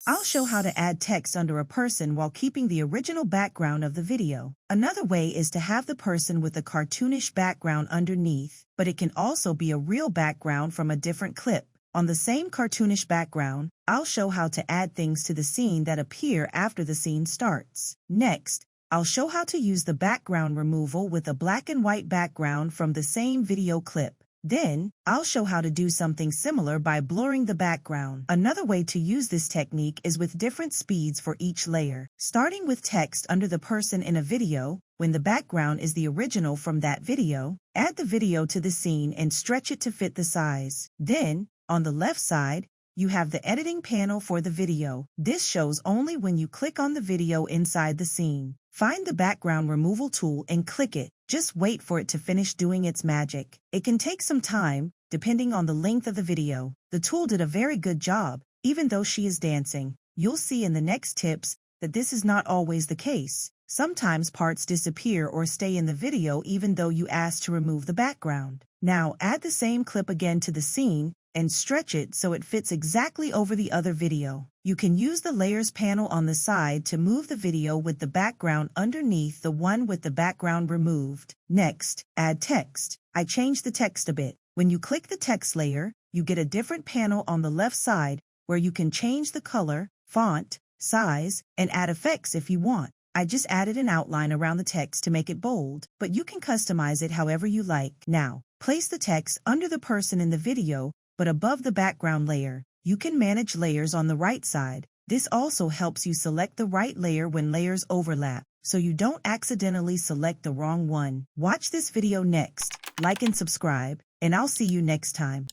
I'll show how to add text under a person while keeping the original background of the video. Another way is to have the person with a cartoonish background underneath, but it can also be a real background from a different clip. On the same cartoonish background, I'll show how to add things to the scene that appear after the scene starts. Next, I'll show how to use the background removal with a black and white background from the same video clip. Then, I'll show how to do something similar by blurring the background. Another way to use this technique is with different speeds for each layer. Starting with text under the person in a video, when the background is the original from that video, add the video to the scene and stretch it to fit the size. Then, on the left side, you have the editing panel for the video. This shows only when you click on the video inside the scene. Find the background removal tool and click it. Just wait for it to finish doing its magic. It can take some time, depending on the length of the video. The tool did a very good job, even though she is dancing. You'll see in the next tips that this is not always the case. Sometimes parts disappear or stay in the video even though you asked to remove the background. Now add the same clip again to the scene and stretch it so it fits exactly over the other video. You can use the layers panel on the side to move the video with the background underneath the one with the background removed. Next, add text. I changed the text a bit. When you click the text layer, you get a different panel on the left side where you can change the color, font, size, and add effects if you want. I just added an outline around the text to make it bold, but you can customize it however you like. Now, place the text under the person in the video, but above the background layer. You can manage layers on the right side. This also helps you select the right layer when layers overlap, so you don't accidentally select the wrong one. Watch this video next, like and subscribe, and I'll see you next time.